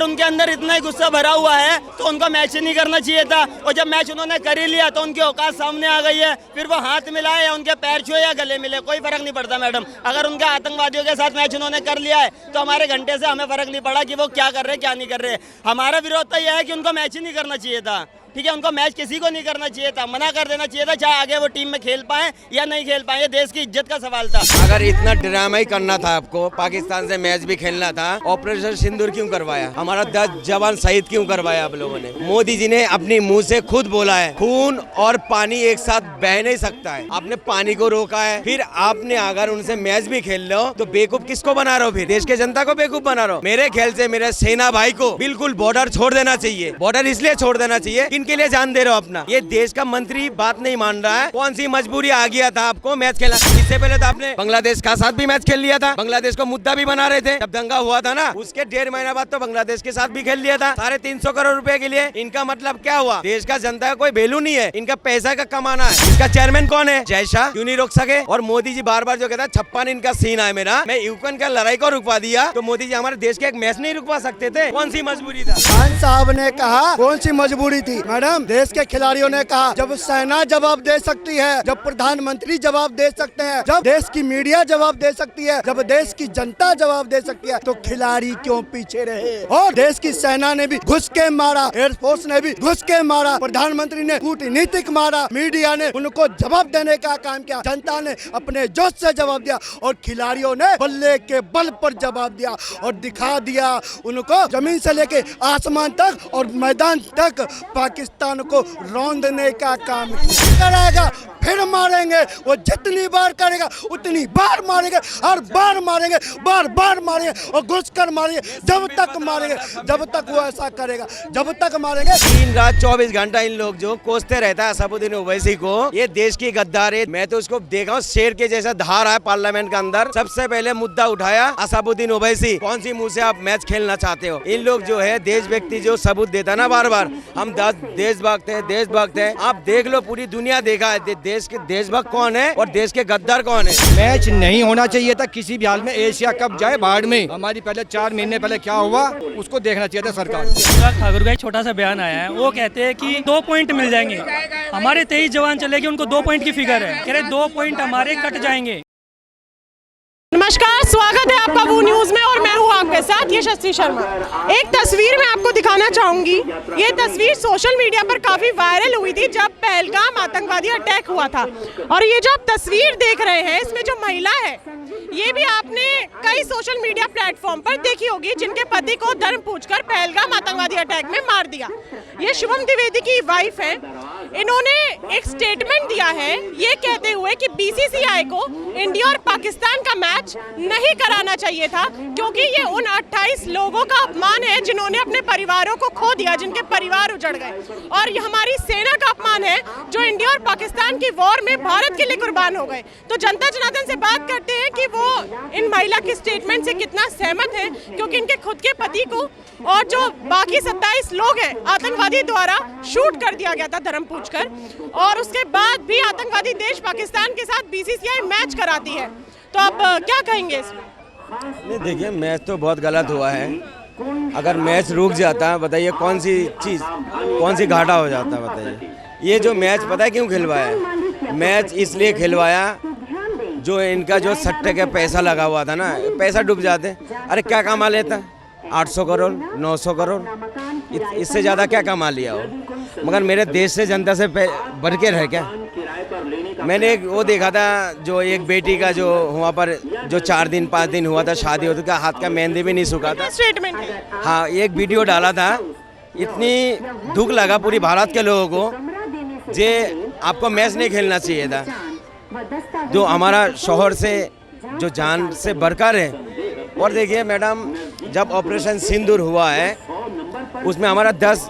अगर उनके अंदर इतना ही गुस्सा भरा हुआ है तो उनको मैच ही नहीं करना चाहिए था। और जब मैच उन्होंने कर ही लिया तो उनकी औकात सामने आ गई है, फिर वो हाथ मिलाए या उनके पैर छुए या गले मिले, कोई फर्क नहीं पड़ता मैडम। अगर उनके आतंकवादियों के साथ मैच उन्होंने कर लिया है तो हमारे घंटे से हमें फर्क नहीं पड़ा कि वो क्या कर रहे हैं क्या नहीं कर रहे। हमारा विरोध तो यह है कि उनको मैच ही नहीं करना चाहिए था। ठीक है, उनको मैच किसी को नहीं करना चाहिए था, मना कर देना चाहिए था, चाहे आगे वो टीम में खेल पाए या नहीं खेल पाए। ये देश की इज्जत का सवाल था। अगर इतना ड्रामा ही करना था आपको, पाकिस्तान से मैच भी खेलना था, ऑपरेशन सिंदूर क्यों करवाया? हमारा 10 जवान शहीद क्यों करवाया आप लोगों ने? मोदी जी ने अपनी मुंह से खुद बोला है खून और पानी एक साथ बह नहीं सकता है। आपने पानी को रोका है, फिर आपने अगर उनसे मैच भी खेल लो तो बेवकूफ किसको बना रहे हो? फिर देश के जनता को बेवकूफ बना रहे हो। मेरे ख्याल से मेरे सेना भाई को बिल्कुल बॉर्डर छोड़ देना चाहिए। बॉर्डर इसलिए छोड़ देना चाहिए, किनके लिए जान दे रहे हो अपना? ये देश का मंत्री बात नहीं मान रहा है। कौन सी मजबूरी आ गया था आपको मैच खेलना? इससे पहले तो आपने बांग्लादेश का साथ भी मैच खेल लिया था, बांग्लादेश को मुद्दा भी बना रहे थे जब दंगा हुआ था ना, उसके 1.5 महीना बाद तो बांग्लादेश के साथ भी खेल लिया था 350 करोड़ रुपए के लिए। इनका मतलब क्या हुआ? देश का जनता का कोई वैल्यू नहीं है, इनका पैसा का कमाना है। इसका चेयरमैन कौन है? जय शाह। क्यों नहीं रोक सके? और मोदी जी बार बार जो कहता है 56 इनका सीन है मेरा, मैं यूक्रेन का लड़ाई को रुकवा दिया, तो मोदी जी हमारे देश के एक मैच नहीं रुकवा सकते थे? कौन सी मजबूरी था? खान साहब ने कहा कौन सी मजबूरी थी मैडम? देश के खिलाड़ियों ने कहा जब सेना जवाब दे सकती है, जब प्रधानमंत्री जवाब दे सकते हैं, जब देश की मीडिया जवाब दे सकती है, जब देश की जनता जवाब दे सकती है, तो खिलाड़ी क्यों पीछे रहे? और देश की सेना ने भी घुस के मारा, एयरफोर्स ने भी घुस के मारा, प्रधानमंत्री ने कूटनीतिक मारा, मीडिया ने उनको जवाब देने का काम किया, जनता ने अपने जोश से जवाब दिया और खिलाड़ियों ने बल्ले के बल पर जवाब दिया और दिखा दिया उनको जमीन से लेके आसमान तक और मैदान तक पाकिस्तान को रौंदने का काम करेगा। फिर मारेंगे, वो जितनी बार करेगा उतनी बार मारेंगे, हर बार मारेंगे, बार बार मारेंगे और घुस कर मारेंगे, जब तक मारेंगे, जब तक वो ऐसा करेगा, जब तक मारेंगे। दिन रात 24 घंटा इन लोग जो कोसते रहता है असादुद्दीन ओवैसी को, ये देश की गद्दार है। मैं तो उसको देखा हूँ शेर के जैसा धार है पार्लियामेंट के अंदर। सबसे पहले मुद्दा उठाया असादुद्दीन ओवैसी, कौन सी मुंह से आप मैच खेलना चाहते हो? इन लोग जो है देश व्यक्ति जो सबूत देता ना बार बार, हम देशभक्त है, देशभक्त है। आप देख लो, पूरी दुनिया देखा है देश के देशभक्त कौन है और देश के गद्दार कौन है। मैच नहीं होना चाहिए था किसी भी हाल में। एशिया कप जाए बाढ़ में, हमारी पहले 4 महीने पहले क्या हुआ उसको देखना चाहिए था सरकार। ठाकुर का एक छोटा सा बयान आया है, वो कहते हैं कि 2 पॉइंट मिल जाएंगे। हमारे 23 जवान चले गए, उनको 2 पॉइंट की फिगर है, कह रहे 2 पॉइंट हमारे कट जाएंगे। नमस्कार, स्वागत है आपका वो न्यूज में और मैं हूँ आपके साथ यशस्वी शर्मा। एक तस्वीर मैं आपको दिखाना चाहूंगी। ये तस्वीर सोशल मीडिया पर काफी वायरल हुई थी जब पहलगाम आतंकवादी अटैक हुआ था। और ये जो आप तस्वीर देख रहे हैं, इसमें जो महिला है, ये भी आपने कई सोशल मीडिया प्लेटफॉर्म पर देखी होगी, जिनके पति को धर्म पूछकर पहलगाम आतंकवादी अटैक में मार दिया। ये शुभम द्विवेदी की वाइफ है। इन्होंने एक स्टेटमेंट दिया है ये कहते हुए कि बीसीसीआई को इंडिया और पाकिस्तान का मैच नहीं कराना चाहिए था, क्योंकि ये उन 28 लोगों का अपमान है जिन्होंने अपने परिवारों को खो दिया, जिनके परिवार उजड़ गए। और ये हमारी सेना का अपमान है जो इंडिया और पाकिस्तान की वॉर में भारत के लिए कुर्बान हो गए। तो जनता जनार्दन से बात करते हैं कि वो इन महिला की स्टेटमेंट से कितना सहमत है, क्योंकि इनके खुद के पति को और जो बाकी 27 लोग हैं आतंकवादी द्वारा शूट कर दिया गया था धर्म पूछकर, और उसके बाद भी आतंकवादी देश पाकिस्तान के साथ बीसीसीआई मैच कराती है। तो आप क्या कहेंगे इसमें? नहीं, देखिए मैच तो बहुत गलत हुआ है। अगर मैच रुक जाता, बताइए कौन सी चीज़, कौन सी घाटा हो जाता, बताइए। ये जो मैच पता है क्यों खिलवाया? मैच इसलिए खिलवाया जो इनका जो सट्टे का पैसा लगा हुआ था ना, पैसा डूब जाते। अरे क्या कमा लेता? 800 करोड़ 900 करोड़, इससे ज़्यादा क्या कमा लिया हो? मगर मेरे देश से जनता से बढ़ के रह क्या? मैंने एक वो देखा था, जो एक बेटी का जो वहाँ पर जो 4 दिन 5 दिन हुआ था शादी होती, का हाथ का मेहंदी भी नहीं सूखा था। स्टेटमेंट है। हाँ, एक वीडियो डाला था। इतनी दुख लगा पूरी भारत के लोगों को, जे आपको मैच नहीं खेलना चाहिए था। जो हमारा शोहर से जो जान से बढ़कर है। और देखिए मैडम, जब ऑपरेशन सिंदूर हुआ है उसमें हमारा 10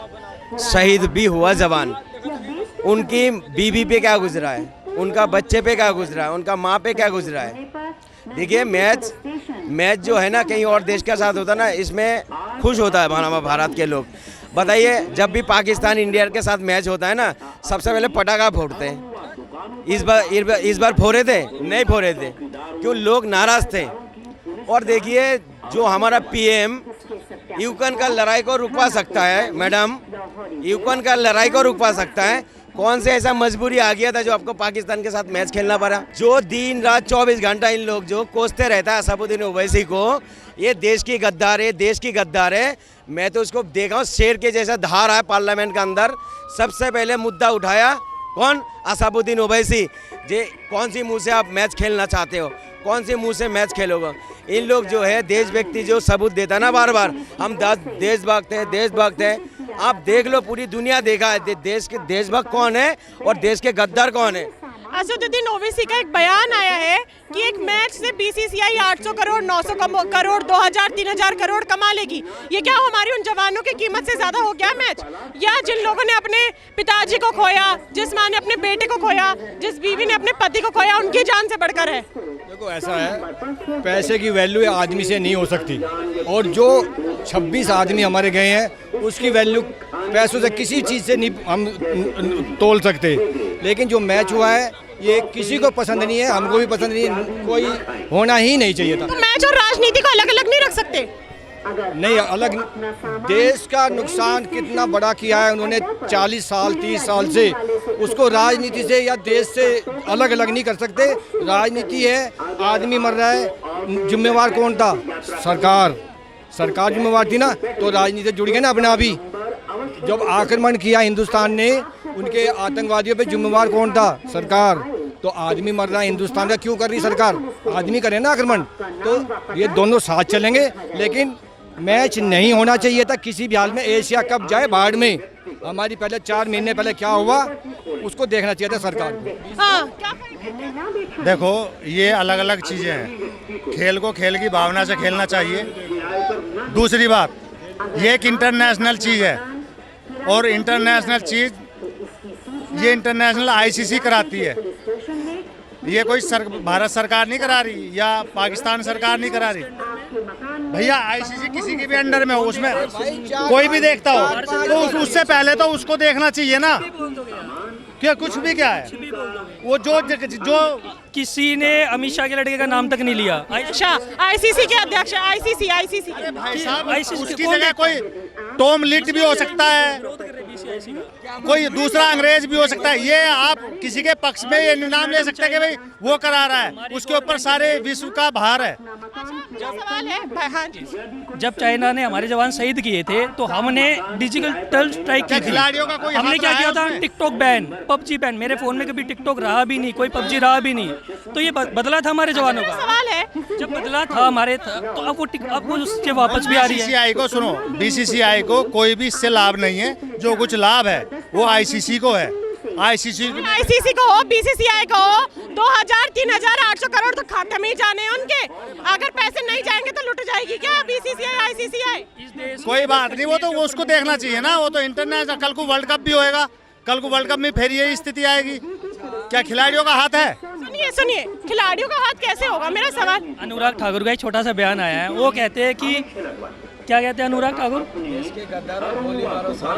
शहीद भी हुआ जवान, उनकी बीवी पे क्या गुजरा है, उनका बच्चे पे क्या गुजरा है, उनका माँ पे क्या गुजरा है। देखिए मैच जो है ना कहीं और देश के साथ होता ना, इसमें खुश होता है हमारा भारत के लोग। बताइए, जब भी पाकिस्तान इंडिया के साथ मैच होता है ना, सबसे पहले पटाखा फोड़ते हैं। इस बार फोड़े थे? नहीं फोड़े थे। क्यों? लोग नाराज थे। और देखिए जो हमारा पीएम यूक्रेन का लड़ाई को रुकवा सकता है मैडम, यूक्रेन का लड़ाई को रुकवा सकता है। कौन से ऐसा मजबूरी आ गया था जो आपको पाकिस्तान के साथ मैच खेलना पड़ा? जो दिन रात 24 घंटा इन लोग जो कोसते रहता है असादुद्दीन ओवैसी को, ये देश की गद्दार है, देश की गद्दार है। मैं तो उसको देखा हूँ शेर के जैसा धार है पार्लियामेंट के अंदर। सबसे पहले मुद्दा उठाया कौन? असादुद्दीन ओवैसी। जे कौन सी मुंह से आप मैच खेलना चाहते हो, कौन से मुंह से मैच खेलोगे? इन लोग जो है देश व्यक्ति जो सबूत देता ना बार बार, हम देशभक्त हैं, देशभक्त हैं। आप देख लो, पूरी दुनिया देखा है देश के देशभक्त कौन है और देश के गद्दार कौन है। असदुद्दीन ओवैसी का एक बयान आया है कि एक मैच से बीसीसीआई 800 करोड़, 900 करोड़, 2000, 3000 करोड़ कमा लेगी। ये क्या हमारी उन जवानों की कीमत से ज्यादा हो गया मैच? या जिन लोगों ने अपने पिताजी को खोया, जिस माँ ने अपने बेटे को खोया, जिस बीवी ने अपने पति को खोया, उनकी जान से बढ़कर है? देखो ऐसा है, पैसे की वैल्यू आदमी से नहीं हो सकती, और जो 26 आदमी हमारे गए हैं उसकी वैल्यू पैसों से किसी चीज़ से नहीं हम तोल सकते। लेकिन जो मैच हुआ है ये किसी को पसंद नहीं है, हमको भी पसंद नहीं है, कोई होना ही नहीं चाहिए था। तो मैच और राजनीति को अलग अलग नहीं रख सकते? नहीं अलग, देश का नुकसान कितना बड़ा किया है उन्होंने 40 साल 30 साल से, उसको राजनीति से या देश से अलग अलग नहीं कर सकते। राजनीति है, आदमी मर रहा है, जिम्मेवार कौन था? सरकार जिम्मेवार थी ना, तो राजनीति जुड़ गए ना अपने आप ही। जब आक्रमण किया हिंदुस्तान ने उनके आतंकवादियों पे, जिम्मेवार कौन था? सरकार। तो आदमी मर रहा है हिंदुस्तान का, क्यों कर रही सरकार? आदमी करे ना आक्रमण। तो ये दोनों साथ चलेंगे, लेकिन मैच नहीं होना चाहिए था किसी भी हाल में। एशिया कप जाए बाढ़ में, हमारी पहले 4 महीने पहले क्या हुआ उसको देखना चाहिए था सरकार को। हाँ, क्या कहेंगे? देखो ये अलग अलग चीज़ें हैं, खेल को खेल की भावना से खेलना चाहिए। दूसरी बात, ये एक इंटरनेशनल चीज़ है, और इंटरनेशनल चीज़ ये इंटरनेशनल आईसीसी कराती है। ये कोई भारत सरकार नहीं करा रही या पाकिस्तान सरकार नहीं करा रही भैया। आईसीसी किसी के भी अंडर में हो, उसमें कोई भी देखता हो तो उससे पहले तो उसको देखना चाहिए ना। क्या कुछ भी क्या है वो जो किसी ने अमित शाह के लड़के का नाम तक नहीं लिया। अच्छा, आईसीसी के अध्यक्ष, आईसीसी भाई साहब, ICC उसकी जगह कोई टॉम लिट भी हो सकता है, कोई दूसरा अंग्रेज भी हो सकता है। ये आप किसी के पक्ष में ये नाम ले सकते हैं कि भाई वो करा रहा है, उसके ऊपर सारे विश्व का भार है। जो सवाल है, हाँ जी। जब चाइना ने हमारे जवान शहीद किए थे तो हमने डिजिटल स्ट्राइक की थी। खिलाड़ियों का कोई हमने हाथ क्या रहा किया है था? उसमें? TikTok ban, PUBG ban. मेरे फोन में कभी टिकटॉक रहा भी नहीं, कोई पबजी रहा भी नहीं। तो ये बदला था हमारे जवानों का। सवाल है, जब बदला था हमारे तो अब वो उसके वापस भी आ रही है। बीसीसीआई को सुनो, बीसीसीआई को कोई भी इससे लाभ नहीं है। जो कुछ लाभ है वो आईसीसी को है। आईसीसी को हो, बीसीसीआई को हो, 2000, 3000, 800 करोड़ तो खाते में ही जाने हैं उनके। अगर पैसे नहीं जाएंगे तो लुट जाएगी क्या बीसीसीआई, आईसीसीआई? कोई बात नहीं, वो तो वो उसको देखना चाहिए ना। वो तो इंटरनेशनल, कल को वर्ल्ड कप भी होएगा, कल को वर्ल्ड कप में फिर यही स्थिति आएगी। क्या खिलाड़ियों का हाथ है? सुनिए, खिलाड़ियों का हाथ कैसे होगा? मेरा सवाल। अनुराग ठाकुर का एक छोटा सा बयान आया है। वो कहते हैं कि क्या कहते हैं अनुराग ठाकुर?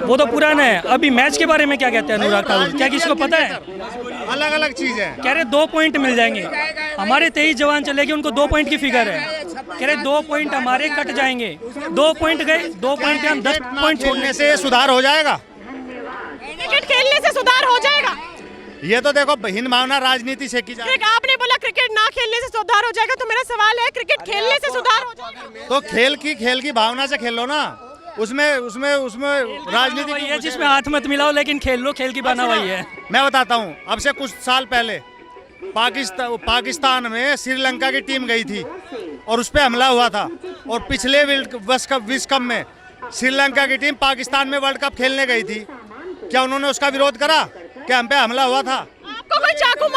वो तो पुराना है। अभी मैच के बारे में क्या कहते हैं अनुराग ठाकुर? क्या किसी को पता है? अलग अलग चीज है। कह रहे 2 पॉइंट मिल जाएंगे। हमारे 23 जवान चले गए, उनको 2 पॉइंट की फिगर है। कह रहे 2 पॉइंट हमारे कट जाएंगे। 2 पॉइंट गए, 2 पॉइंट के हम 10 पॉइंट छोड़ने से सुधार हो जाएगा। क्रिकेट खेलने से सुधार हो जाएगा? ये तो देखो हीन भावना राजनीति से की जाए। आपने बोला क्रिकेट ना खेलने से सुधार हो जाएगा, तो मेरा सवाल है क्रिकेट खेलने से सुधार हो जाएगा? तो खेल की भावना से खेलो ना। उसमें राजनीति वही है जिसमें हाथ मत मिलाओ, लेकिन खेल लो। खेल की भावना वही है। मैं बताता हूँ, अब से कुछ साल पहले पाकिस्तान में श्रीलंका की टीम गई थी और उस पर हमला हुआ था। और पिछले विश्व कप में श्रीलंका की टीम पाकिस्तान में वर्ल्ड कप खेलने गई थी। क्या उन्होंने उसका विरोध करा? क्या हम पे हमला हुआ था? आपको कोई चाकू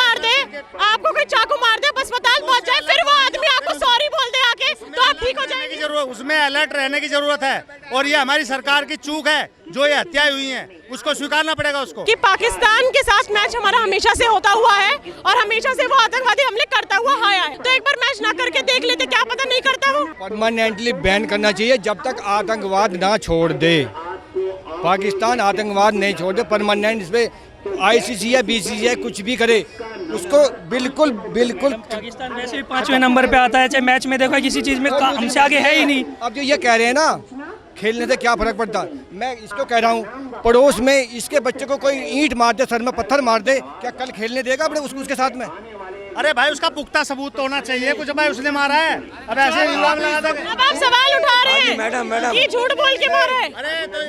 मार दे, अस्पताल पहुंच जाए, फिर वो आदमी आपको सॉरी बोल दे आके, तो आप ठीक हो जाएंगे। उसमें अलर्ट रहने की जरूरत है। और ये हमारी सरकार की चूक है, जो ये हत्याएं हुई हैं उसको स्वीकारना पड़ेगा उसको। कि पाकिस्तान के साथ मैच हमारा हमेशा से होता हुआ है और हमेशा से वो आतंकवादी हमले करता हुआ आया है। तो एक बार मैच ना करके देख लेते, क्या पता नहीं करता वो। परमानेंटली बैन करना चाहिए जब तक आतंकवाद ना छोड़ दे। पाकिस्तान आतंकवाद नहीं छोड़ दे परमानेंट। इस पे आईसीसी या बीसीसीआई कुछ भी करे, उसको बिल्कुल पाकिस्तान वैसे भी 5वें नंबर पे आता है। चाहे मैच में देखो, किसी चीज में हमसे आगे है ही नहीं। अब जो ये कह रहे हैं ना खेलने से क्या फर्क पड़ता। मैं इसको कह रहा हूँ, पड़ोस में इसके बच्चे को कोई ईंट मार दे, सर में पत्थर मार दे, क्या कल खेलने देगा अपने उसके साथ में? अरे भाई उसका पुख्ता सबूत तो होना चाहिए कुछ, भाई उसने मारा है, अब ऐसे इल्जाम लगा दो। अब आप सवाल उठा रहे हैं मैडम कि झूठ बोल के मारा है। अरे तो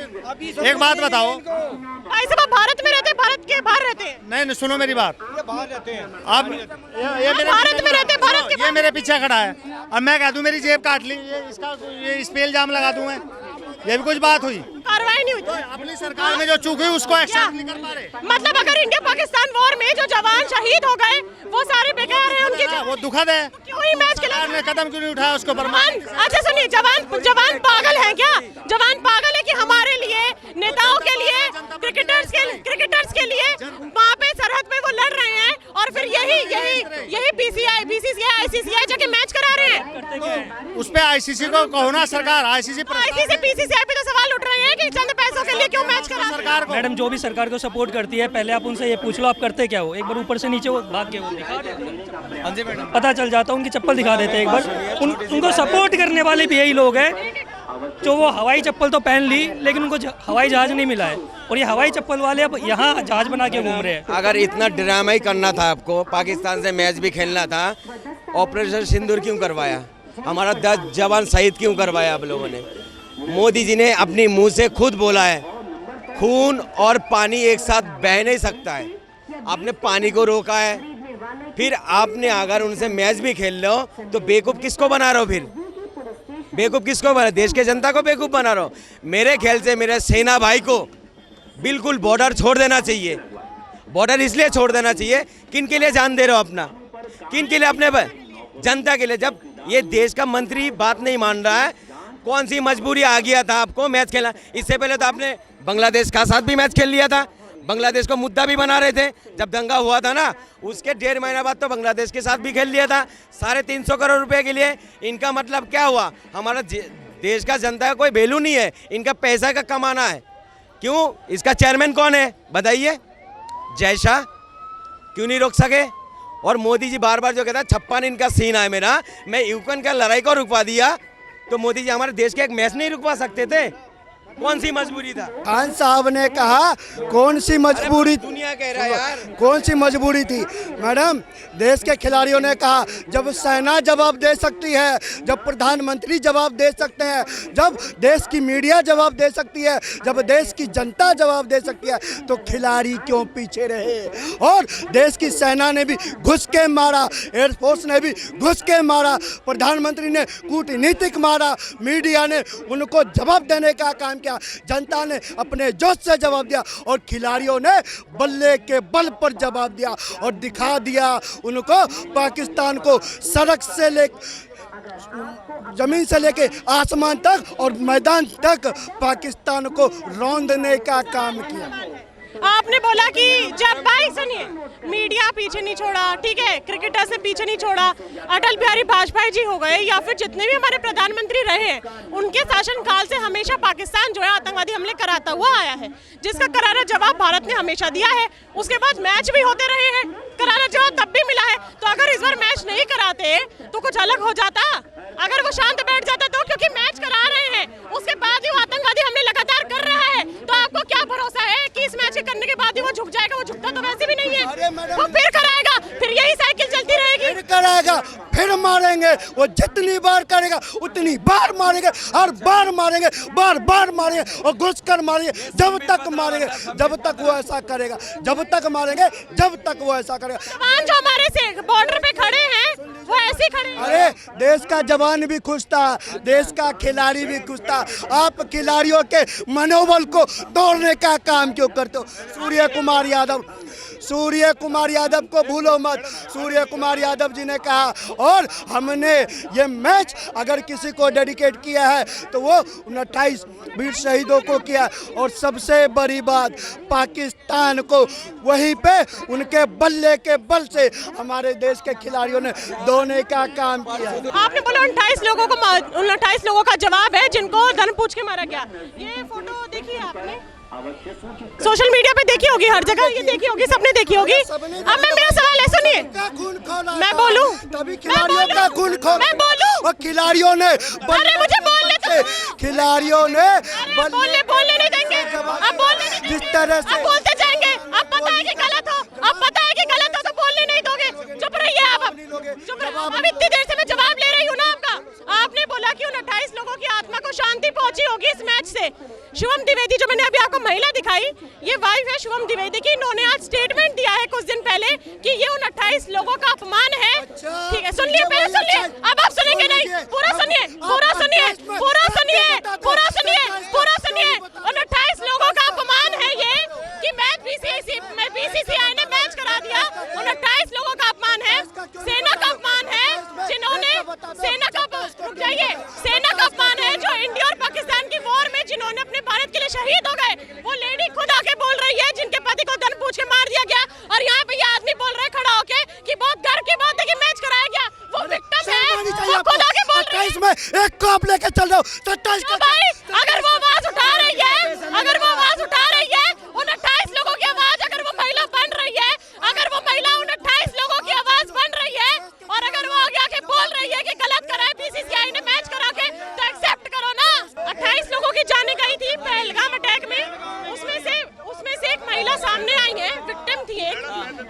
एक बात बताओ, भाई साहब आप भारत में रहते हैं, भारत के बाहर रहते हैं? नहीं सुनो मेरी बात, ये बाहर रहते हैं। अब ये मेरे भारत में रहते हैं, भारत के ये मेरे पीछे खड़ा है, अब मैं कह दूं मेरी जेब काट ली, ये इस पे इल्जाम लगा दूं मैं, ये भी कुछ बात हुई? कार्रवाई नहीं हुई। तो अपनी सरकार में जो चूक हुई उसको एक्सेप्ट नहीं कर पा रहे। मतलब अगर इंडिया पाकिस्तान वॉर में जो जवान शहीद हो गए वो सारे बेकार हैं, उनके वो दुखद है, क्यों ही मैच सरकार ने कदम क्यों नहीं उठाया उसको पर? अच्छा सुनिए, जवान पागल है क्या? जवान पागल है कि हमारे लिए, नेताओं के लिए, क्रिकेटर्स के लिए वहाँ पे सरहद पे वो लड़ रहे हैं और फिर यही बीसीसीआई, आईसीसीआई जाके मैच करा रहे हैं। उस पे आईसीसी को कहो ना, सरकार आईसीसी बीसीसीआई पे तो सवाल उठ रहे हैं कि चंद पैसों के लिए क्यों मैच करा रहे हैं? सरकार को मैडम जो भी सरकार को सपोर्ट करती है, पहले आप उनसे ये पूछ लो आप करते क्या हो। एक बार ऊपर से नीचे वो भाग के वो दिखा देते, हाँ जी मैडम, पता चल जाता, उनकी चप्पल दिखा देते हैं एक बार। उनको सपोर्ट करने वाले भी यही लोग हैं जो वो हवाई चप्पल तो पहन ली लेकिन उनको हवाई जहाज नहीं मिला है, और ये हवाई चप्पल वाले अब यहाँ जहाज बना के घूम रहे हैं। अगर इतना ड्रामा ही करना था आपको, पाकिस्तान से मैच भी खेलना था, ऑपरेशन सिंदूर क्यों करवाया? हमारा 10 जवान शहीद क्यों करवाया आप लोगों ने? मोदी जी ने अपनी मुंह से खुद बोला है, खून और पानी एक साथ बह नहीं सकता है। आपने पानी को रोका है, फिर आपने अगर उनसे मैच भी खेल लो तो बेवकूफ़ किसको बना रहे हो? फिर बेवकूफ़ किसको बना? देश के जनता को बेवकूफ़ बना रहे हो। मेरे ख्याल से मेरे सेना भाई को बिल्कुल बॉर्डर छोड़ देना चाहिए। बॉर्डर इसलिए छोड़ देना चाहिए, किन के लिए जान दे रहे हो अपना, किन के लिए? अपने जनता के लिए। जब ये देश का मंत्री बात नहीं मान रहा है, कौन सी मजबूरी आ गया था आपको मैच खेलना? इससे पहले तो आपने बांग्लादेश का साथ भी मैच खेल लिया था, बांग्लादेश को मुद्दा भी बना रहे थे। जब दंगा हुआ था ना, उसके 1.5 महीना बाद तो बांग्लादेश के साथ भी खेल लिया था 350 करोड़ रुपए के लिए। इनका मतलब क्या हुआ? हमारा देश का जनता का कोई वैल्यू नहीं है, इनका पैसा का कमाना है। क्यों? इसका चेयरमैन कौन है बताइए? जय शाह क्यों नहीं रोक सके? और मोदी जी बार बार जो कहता है 56 इनका सीन है मेरा, मैं यूक्रेन का लड़ाई को रुकवा दिया, तो मोदी जी हमारे देश के एक मैच नहीं रुकवा सकते थे? कौन सी मजबूरी था? खान साहब ने कहा कौन सी मजबूरी, दुनिया कह रहा है यार, कौन सी मजबूरी थी? मैडम देश के खिलाड़ियों ने कहा जब सेना जवाब दे सकती है, जब प्रधानमंत्री जवाब दे सकते हैं, जब देश की मीडिया जवाब दे सकती है, जब देश की जनता जवाब दे सकती है, तो खिलाड़ी क्यों पीछे रहे? और देश की सेना ने भी घुस के मारा, एयरफोर्स ने भी घुस के मारा, प्रधानमंत्री ने कूटनीतिक मारा, मीडिया ने उनको जवाब देने का काम किया, जनता ने अपने जोश से जवाब दिया और खिलाड़ियों ने बल्ले के बल पर जवाब दिया और दिखा दिया उनको पाकिस्तान को सड़क से ले, जमीन से लेके आसमान तक और मैदान तक पाकिस्तान को रौंदने का काम किया। आपने बोला कि जब, भाई सुनिए, मीडिया पीछे नहीं छोड़ा, ठीक है, क्रिकेटर्स ने पीछे नहीं छोड़ा, अटल बिहारी वाजपेयी जी हो गए या फिर जितने भी हमारे प्रधानमंत्री रहे हैं, उनके शासनकाल से हमेशा पाकिस्तान जो है आतंकवादी हमले कराता हुआ आया है, जिसका करारा जवाब भारत ने हमेशा दिया है। उसके बाद मैच भी होते रहे हैं, करारा जवाब तब भी मिला है। तो अगर इस बार मैच नहीं कराते तो कुछ अलग हो जाता, अगर वो शांत बैठ जाता तो, क्योंकि मैच करा रहे हैं उसके बाद भी वो आतंकवादी हमले लगातार कर रहा है, तो आपको क्या भरोसा है कि इस मैच के करने के बाद ही वो झुक जाएगा? वो झुकता तो वैसे भी नहीं है, वो फिर कराएगा, फिर यही साइकिल चलती रहेगी, फिर कराएगा, फिर मारेंगे, वो जितनी बार करेगा उतनी बार मारेंगे, हर बार मारेंगे, बार बार मारेंगे और घुस कर मारेंगे, जब तक मारेंगे, जब तक वो ऐसा करेगा, जब तक मारेंगे, जब तक वो ऐसा करेगा। जवान जो हमारे से बॉर्डर पे खड़े हैं वो ऐसे खड़े हैं। अरे देश का जवान भी खुश था, देश का खिलाड़ी भी खुश था। आप खिलाड़ियों के मनोबल को तोड़ने का काम क्यों करते हो? सूर्य कुमार यादव को भूलो मत। सूर्य कुमार यादव जी ने कहा, और हमने ये मैच अगर किसी को डेडिकेट किया है तो वो 28 वीर शहीदों को किया, और सबसे बड़ी बात पाकिस्तान को वहीं पे उनके बल्ले के बल से हमारे देश के खिलाड़ियों ने धोने का काम किया। आपने बोला 28 लोगों का जवाब है जिनको धन पूछ के मारा गया। ये फोटो देखी है आपने? सोशल मीडिया पे देखी होगी, हर जगह ये देखी होगी, सबने देखी होगी। अब मैं, मेरा सवाल है, सुनिए, मैं बोलूं? तभी खिलाड़ियों का खून खोला, मैं बोलूं? और खिलाड़ियों ने अरे मुझे बोलने के खिलाड़ियों ने बोलने नहीं देंगे, अब बोलने नहीं देंगे, जिस तरह से अब बोलते जाएंगे, अब पता है कि गलत हो, अब पता है कि गलत हो तो बोलने नहीं दोगे, चुप रहिए आप, चुप रहिए। अब इतनी देर से मैं जवाब ले रही हूँ ना आपका। आपने बोला कि उन 28 लोगों की आत्मा को शांति पहुंची होगी इस मैच से। शुभम द्विवेदी, जो मैंने अभी आपको महिला दिखाई, ये वाइफ है शुभम द्विवेदी की। इन्होंने आज स्टेटमेंट दिया है कुछ दिन पहले कि ये उन 28 लोगों का अपमान है। ठीक है, सुन लिए, पहले सुन लिए, अब आप सुनेंगे नहीं, पूरा सुनिए, पूरा सुनिए, पूरा सुनिए, पूरा सुनिए, पूरा सुनिए। उन 28 लोगों का अपमान है ये कि बीसीसीआई ने मैच करा दिया। उन 28 लोगों का अपमान है, सेना का अपमान है, जिन्होंने सेना का, रुक जाइए, सेना का अपमान है जो इंडिया और पाकिस्तान की वॉर में जिन्होंने अपने भारत के लिए शहीद हो गए। वो लेडी खुद आके बोल रही है जिनके पति को गन पूछ के मार दिया गया, और यहाँ पे ये आदमी बोल रहा है खड़ा होके कि बहुत गर्व की बात है कि मैच कराया गया। वो विक्टिम है, वो खुद आके बोल रही है। 28 में एक कप लेके चल रहा हूँ, 27 तो भाई अगर वो आवाज उठा रही है, अगर वो आवाज उठा रही है, उन 28 लोगों की आवाज अगर वो महिला बन रही है, अगर वो महिला उन 28 लोगों की आवाज बन रही है, और अगर वो आगे आके बोल रही है कि गलत करा है बीसीसीआई ने मैच करा के, तो एक्सेप्ट करो ना। 28 लोगों की जाने गई थी पहलगाम अटैक में, उसमें से एक महिला सामने आई है, विक्टिम थी एक,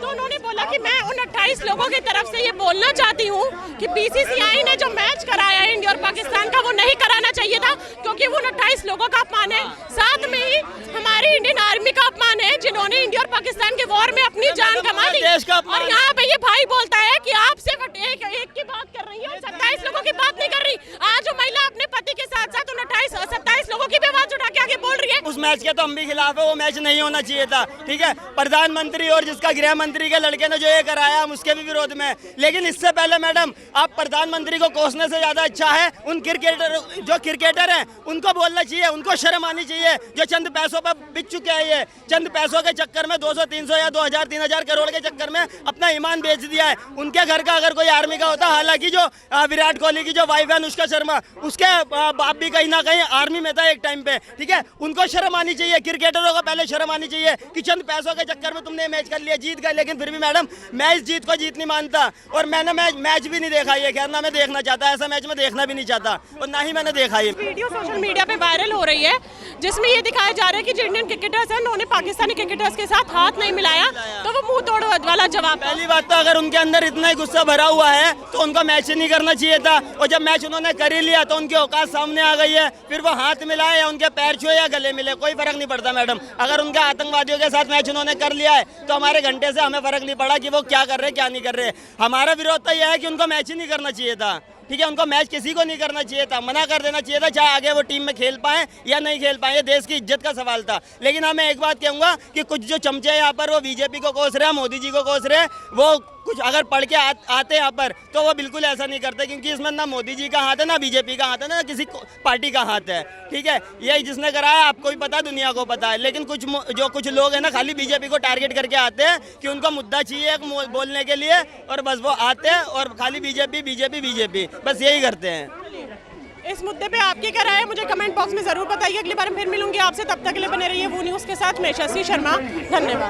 तो उन्होंने बोला कि मैं उन 28 लोगों की तरफ से ये बोलना चाहती हूँ कि बीसीसीआई ने जो मैच कराया है इंडिया और पाकिस्तान का, वो नहीं कराना चाहिए था, क्योंकि वो 28 लोगों का अपमान है। साथ में ही हमारी इंडियन आर्मी का अपमान है जिन्होंने इंडिया और पाकिस्तान के वॉर में अपनी जान गंवा दी। और यहाँ पे ये भाई बोलता है कि आप सिर्फ एक की बात कर रही है और 27 लोगों की बात नहीं कर रही। आज वो महिला अपने पति के साथ साथ उन 27 लोगों की भी आवाज उठा के आगे बोल रही है। उस मैच के तो हम भी खिलाफ है, वो मैच नहीं होना चाहिए था। ठीक है, प्रधानमंत्री और जिसका गृह मंत्री के लड़के ने जो ये कराया, हम उसके भी विरोध में। लेकिन इससे पहले मैडम, आप प्रधानमंत्री को कोसने से ज्यादा अच्छा है उन क्रिकेटर हैं उनको बोलना चाहिए, उनको शर्म आनी चाहिए, जो चंद पैसों पर बिक चुके हैं। ये चंद पैसों के चक्कर में 200, 300 या 2000, 3000 करोड़ के चक्कर में अपना ईमान बेच दिया है। उनके घर का अगर कोई आर्मी का होता, हालांकि जो विराट कोहली की जो वाइफ है अनुष्का शर्मा, उसके बाप भी कहीं ना कहीं आर्मी में था एक टाइम पे। ठीक है, उनको शर्म आनी चाहिए, क्रिकेटरों को पहले शर्म आनी चाहिए कि चंद पैसों के चक्कर में तुमने मैच कर लिया, जीत गए। लेकिन फिर भी मैडम, मैच जीत को जीत नहीं मानता, और मैंने मैच भी नहीं देखा ये, खैर ना मैं देखना चाहता, ऐसा मैच में देखना भी नहीं चाहता, और ना ही मैंने देखा ये वीडियो सोशल मीडिया पे वायरल हो रही है, जिसमें ये दिखाया जा रहा है कि जो इंडियन क्रिकेटर्स हैं उन्होंने पाकिस्तानी क्रिकेटर्स के साथ हाथ नहीं मिलाया, तो वो मुंह तोड़ वाला जवाब। पहली बात तो अगर उनके अंदर इतना ही गुस्सा भरा हुआ है तो उनको मैच ही नहीं करना चाहिए था, और जब मैच उन्होंने कर ही लिया तो उनकी औकात सामने आ गई है। फिर वो हाथ मिलाए या उनके पैर छुए या गले मिले, कोई फर्क नहीं पड़ता मैडम। अगर उनके आतंकवादियों के साथ मैच उन्होंने कर लिया है तो हमारे घंटे से हमें फर्क नहीं पड़ा कि वो क्या कर रहे क्या नहीं कर रहे। हमारा विरोध तो यह है कि उनको मैच ही नहीं करना चाहिए था। ठीक है, उनको मैच किसी को नहीं करना चाहिए था, मना कर देना चाहिए था, चाहे आगे वो टीम में खेल पाए या नहीं खेल पाए, ये देश की इज्जत का सवाल था। लेकिन हाँ, मैं एक बात कहूँगा कि कुछ जो चमचे यहाँ पर वो बीजेपी को कोस रहे हैं, मोदी जी को कोस रहे हैं, वो कुछ अगर पढ़ के आते यहाँ पर तो वो बिल्कुल ऐसा नहीं करते, क्योंकि इसमें ना मोदी जी का हाथ है, ना बीजेपी का हाथ है, ना किसी पार्टी का हाथ है। ठीक है, यही जिसने कराया आपको भी पता है, दुनिया को पता है। लेकिन कुछ लोग हैं ना, खाली बीजेपी को टारगेट करके आते हैं कि उनको मुद्दा चाहिए बोलने के लिए, और बस वो आते हैं और खाली बीजेपी बस यही करते हैं। इस मुद्दे पे आपकी क्या राय है, मुझे कमेंट बॉक्स में जरूर बताइए। अगली बार फिर मिलूंगी आपसे, तब तक के लिए बने रहिए वो न्यूज़ के साथ। मैं शशि शर्मा, धन्यवाद।